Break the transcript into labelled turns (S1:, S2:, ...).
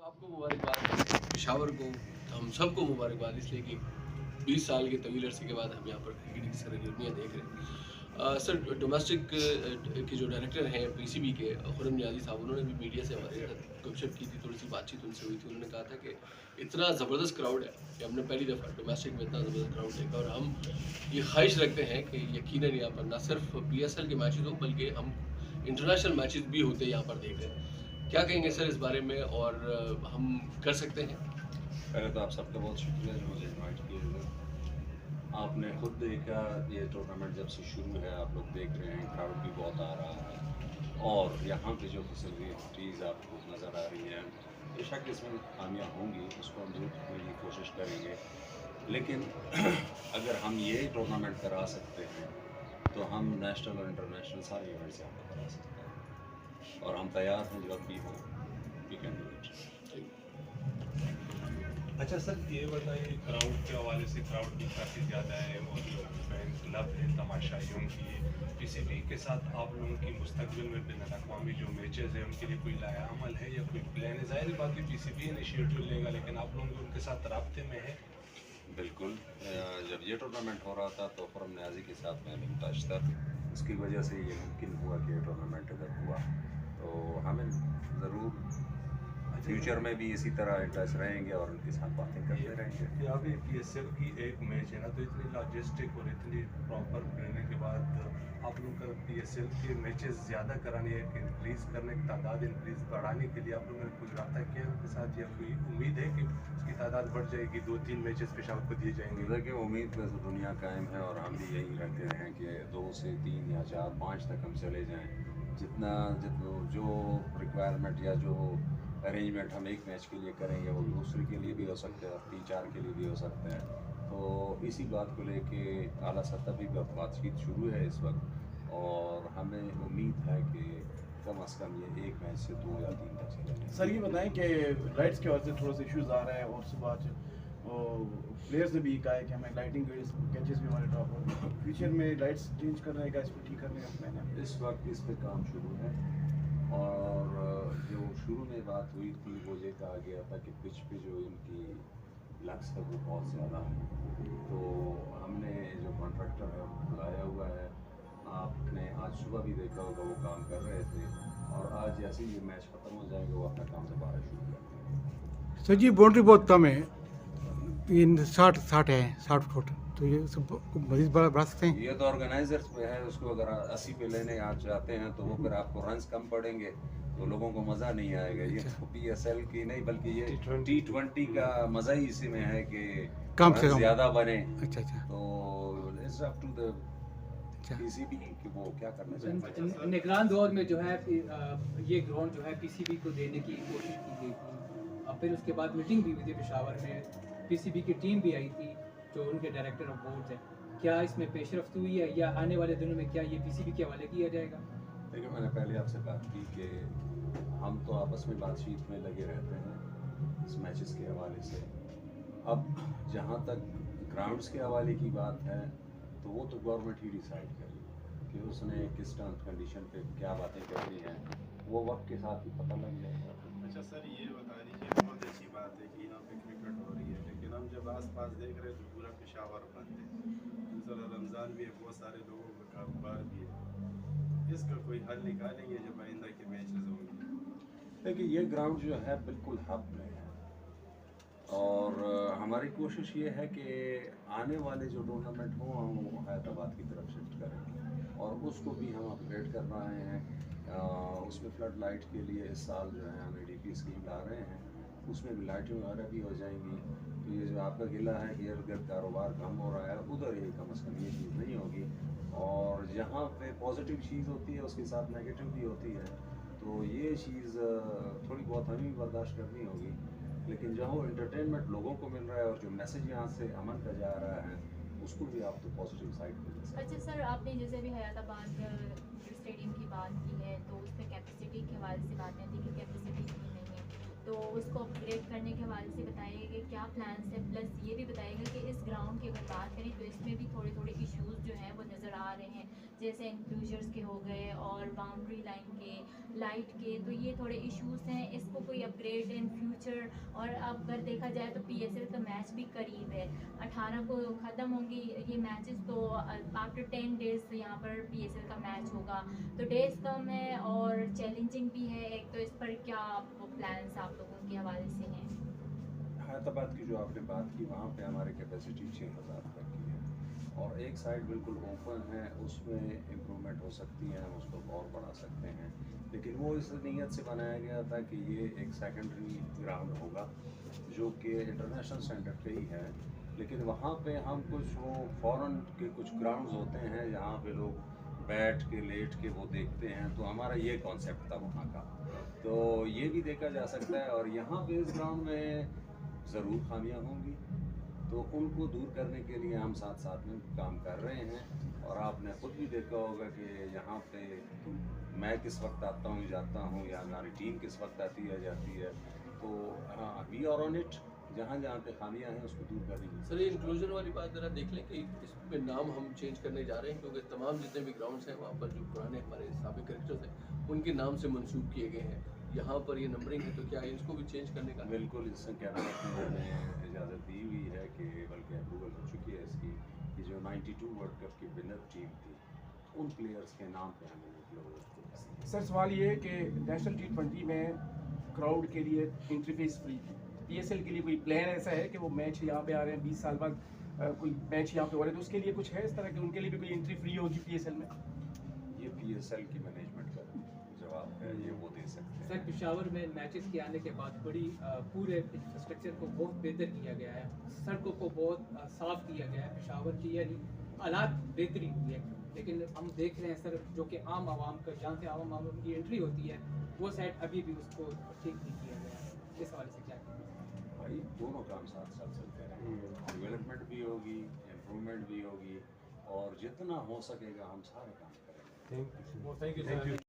S1: आपको मुबारकबाद, पेशावर को, हम सबको मुबारकबाद इसलिए कि 20 साल के तवील अरसे के बाद हम यहाँ पर क्रिकेट की सरगर्मियाँ देख रहे हैं। सर डोमेस्टिक के जो डायरेक्टर हैं पीसीबी के खुरम नियाज़ी साहब, उन्होंने भी मीडिया से हमारे साथ गपशप की थी, थोड़ी सी बातचीत उनसे हुई थी। उन्होंने कहा था कि इतना ज़बरदस्त क्राउड है कि हमने पहली दफ़ा डोमेस्टिक में इतना ज़बरदस्त क्राउड देखा, और हम ये ख्वाहिश रखते हैं कि यकीनन यहाँ पर ना सिर्फ PSL के मैचेस हो बल्कि हम इंटरनेशनल मैचेस भी होते यहाँ पर देख रहे हैं। क्या कहेंगे सर इस बारे में, और हम कर सकते हैं?
S2: पहले तो आप सबका बहुत शुक्रिया जो मुझे इनवाइट किए हुए। आपने खुद देखा ये टूर्नामेंट जब से शुरू है, आप लोग देख रहे हैं क्राउड भी बहुत आ रहा है और यहाँ पे जो फैसिलिटीज़ आपको नज़र आ रही हैं, बेशक इसमें खामियाँ होंगी, उसको हम दूर करने की कोशिश करेंगे। लेकिन अगर हम ये टूर्नामेंट करा सकते हैं तो हम नेशनल और इंटरनेशनल सारे इवेंट्स यहाँ पर करा सकते हैं और हम तैयार हैं जब भी हो, वी कैन डू इट।
S3: अच्छा सर, ये बताइए क्राउड के हवाले से, क्राउड भी काफ़ी ज़्यादा है और फैंस क्लब है तमाशाइयों की, पीसीबी के साथ आप लोगों की मुस्तकबिल में बैनुल अक़वामी जो मैचेस हैं उनके लिए कोई लाया अमल है या कोई प्लान है? ज़ाहिर बात है पीसीबी इनिशिएटिव लेगा, लेकिन आप लोग भी उनके साथ राब्ते में है?
S2: बिल्कुल। जब ये टूर्नामेंट हो रहा था तो खुरम नियाज़ी के साथ मैं भी टच था, इसकी वजह से ये मुमकिन हुआ कि ये टूर्नामेंट इधर हुआ। तो हमें ज़रूर फ्यूचर में भी इसी तरह टच रहेंगे और उनके साथ बातें करते रहेंगे।
S3: कि अब ये PSL की एक मैच है ना, तो इतनी लॉजिस्टिक और इतनी प्रॉपर प्लानिंग के बाद आप लोग का PSL के मैचेस ज़्यादा कराने या इंक्रीज़ करने की तादाद इंक्रीज़ बढ़ाने के लिए आप लोगों ने कुछ रब्ता किया उनके साथ, या कोई उम्मीद है कि उसकी तादाद बढ़ जाएगी, 2-3 मैचेस पेशावर को दिए जाएंगे?
S2: देखिए, उम्मीद पे तो दुनिया कायम है और हम भी यही रखते हैं कि 2 से 3 या 4 5 तक हम चले जाएँ। जितना जो रिक्वायरमेंट या जो अरेंजमेंट हम एक मैच के लिए करेंगे वो दूसरे के लिए भी हो सकते हैं और 3-4 के लिए भी हो सकते हैं। तो इसी बात को लेके आला सतह भी बातचीत शुरू है इस वक्त और हमें उम्मीद है कि कम से कम ये एक मैच से 2 या 3 तक चलेंगे।
S4: सर ये बताएं कि लाइट्स के वजह से थोड़ा सा इश्यूज आ रहा है और सुबह प्लेयर्स ने भी कहा है कि हमें लाइटिंग कैचेस भी हमारे ड्रॉप हो, फ्यूचर में लाइट्स चेंज करने का, इसको ठीक करने का प्लान है?
S2: इस वक्त इस पे काम शुरू है और जो शुरू में बात हुई थी वो ये कहा गया था कि पिच पे जो इनकी लक्स है वो बहुत ज़्यादा है। तो हमने जो कॉन्ट्रैक्टर है उनको बुलाया हुआ है। आपने आज सुबह भी देखा होगा वो काम कर रहे थे और आज जैसे ही ये मैच ख़त्म हो जाएगा वो अपना काम दोबारा शुरू कर देंगे।
S5: सर जी बाउंड्री बहुत कम है, 60 है, 60 फुट, तो ये सब मजीद बढ़ा सकते हैं?
S2: ये तो ऑर्गेनाइजर्स पे है, उसको अगर 80 पे लेने आप चाहते हैं तो वो फिर आपको रन्स कम पड़ेंगे तो लोगों को मज़ा नहीं आएगा। ये तो PSL की नहीं बल्कि ये T20 का मज़ा ही इसी में है कि
S5: कम से
S2: रन
S5: कम
S2: ज़्यादा बने।
S5: अच्छा।
S2: तो it's up to the PCB कि वो क्या करना चाहते हैं।
S6: निगरान दौर में जो है ये ग्राउंड जो है PCB को देने की कोशिश की गई थी, और फिर उसके बाद मीटिंग भी हुई थी पेशावर में, PCB की टीम भी आई थी जो उनके डायरेक्टर ऑफ बोर्ड है। क्या इसमें पेशरफ्त हुई है या आने वाले दिनों में क्या ये PCB के हवाले किया जाएगा?
S2: देखिए, मैंने पहले आपसे बात की कि हम तो आपस में बातचीत में लगे रहते हैं इस मैचेस के हवाले से। अब जहाँ तक ग्राउंड्स के हवाले की बात है तो वो तो गवर्नमेंट ही डिसाइड करेगी कि उसने किस टर्म कंडीशन पे क्या बातें करनी है, वो वक्त के साथ ही पता लग जाएगा।
S7: अच्छा सर, ये बता दीजिए, बहुत अच्छी बात है कि यहाँ पे क्रिकेट हो रही है, लेकिन हम जब आस-पास देख रहे हैं तो पूरा पेशावर बंद है। दूसरा रमज़ान भी है, बहुत सारे लोगों का कारोबार भी है, इसका कोई हल निकालेंगे जब आइंदा के मैचेस होंगे?
S2: देखिए, ये ग्राउंड जो है बिल्कुल हब में है और हमारी कोशिश ये है कि आने वाले जो टूर्नामेंट हों हम वो हैदराबाद की तरफ शिफ्ट करें और उसको भी हम अपग्रेड कर रहे हैं। उसमें फ्लड लाइट के लिए इस साल जो है हम ADP स्कीम ला रहे हैं, उसमें भी लाइटें वगैरह भी हो जाएंगी। तो ये जो आपका गिला है कि इर्द गिर्द कारोबार कम हो रहा है, उधर ही कम से कम ये चीज़ नहीं होगी और जहाँ पे पॉजिटिव चीज़ होती है उसके साथ नेगेटिव भी होती है, तो ये चीज़ थोड़ी बहुत हमें भी बर्दाश्त करनी होगी। लेकिन जहाँ वो एंटरटेनमेंट लोगों को मिल रहा है और जो मैसेज यहाँ से अमन का जा रहा है उसको भी आप तो पॉजिटिव साइड पे ले सकते हैं।
S8: अच्छा सर, आपने जैसे भी हयाताबाद स्टेडियम की बात की है तो उस पर कैपेसिटी के हवाले से बातें थी कि कैपेसिटी इतनी नहीं है, तो उसको अपग्रेड करने के हवाले से बताइए कि क्या प्लान्स है, प्लस ये भी बताइएगा कि इस ग्राउंड की अगर बात करें तो इसमें भी थोड़े थोड़े इश्यूज़ जो हैं वो नज़र आ रहे हैं, जैसे इंक्लूजर्स के हो गए और बाउंड्री लाइन के, लाइट के, तो ये थोड़े इश्यूज हैं। इसको कोई अपग्रेड इन फ्यूचर, और अब अगर देखा जाए तो PSL का मैच भी करीब है, 18 को ख़त्म होंगी ये मैचेस, तो आफ्टर 10 डेज यहाँ पर PSL का मैच होगा, तो डेज कम है और चैलेंजिंग भी है एक, तो इस पर क्या प्लान्स आप लोगों के हवाले से हैं?
S2: हैदराबाद की जो आपने बात की, वहाँ पे हमारी कैपेसिटी 6000 तक की है और एक साइड बिल्कुल ओपन है, उसमें इम्प्रूवमेंट हो सकती है, हम उसको और बढ़ा सकते हैं, लेकिन वो इस नीयत से बनाया गया था कि ये एक सेकेंडरी ग्राउंड होगा जो कि इंटरनेशनल स्टैंडर्ड पे ही है, लेकिन वहाँ पे हम कुछ वो फॉरेन के कुछ ग्राउंड्स होते हैं जहाँ पे लोग बैठ के लेट के वो देखते हैं, तो हमारा ये कॉन्सेप्ट था वहाँ का, तो ये भी देखा जा सकता है। और यहाँ पे इस ग्राउंड में ज़रूर खामियां होंगी, तो उनको दूर करने के लिए हम साथ साथ में काम कर रहे हैं। और आपने खुद भी देखा होगा कि यहाँ पे मैं किस वक्त आता हूँ जाता हूँ, या हमारी टीम किस वक्त आती है जाती है, तो वी आर ऑन इट, जहाँ जहाँ पे खामियां हैं उसको दूर करेंगे।
S1: सर ये इंक्लूजन वाली बात ज़रा देख लें कि इस पे नाम हम चेंज करने जा रहे हैं, क्योंकि तमाम जितने भी ग्राउंड्स हैं वहाँ पर जो पुराने हमारे साबिक क्रिकेटर्स हैं उनके नाम से मंसूब किए गए हैं, यहाँ पर ये नंबरिंग है, तो क्या इसको भी चेंज करने का?
S2: बिल्कुल, इससे कैबिनेट ने इजाज़त दी हुई है कि बल्कि अप्रूवल हो चुकी है इसकी, कि जो 92 वर्ल्ड कप की विनर टीम थी उन प्लेयर्स के नाम पे हमें मतलब।
S4: सर सवाल ये है कि नेशनल T20 में क्राउड के लिए एंट्री फीस फ्री थी, PSL के लिए कोई प्लान ऐसा है कि वो मैच यहाँ पे आ रहे हैं 20 साल बाद कोई मैच यहाँ पे हो रहे हैं, तो उसके लिए कुछ है इस तरह कि उनके लिए भी कोई एंट्री फ्री होगी PSL में?
S2: ये PSL की मैनेजमेंट का जवाब है, ये वो दे सकते हैं।
S6: सर पेशावर में मैचेस के आने के बाद बड़ी पूरे इंफ्रास्ट्रक्चर को बहुत बेहतर किया गया है, सड़कों को बहुत साफ़ किया गया है पेशावर की, यानी हालात बेहतरी हुई है, लेकिन हम देख रहे हैं सर जो कि आम आवाम का, जहाँ से आम आवाम की एंट्री होती है वो साइड अभी भी उसको ठीक नहीं किया गया है, इस हवाले से क्या कहेंगे?
S2: भाई दोनों काम साथ साथ चलते रहेंगे, डेवलपमेंट भी होगी, इम्प्रूवमेंट भी होगी, और जितना हो सकेगा हम सारे काम करेंगे।
S3: Thank you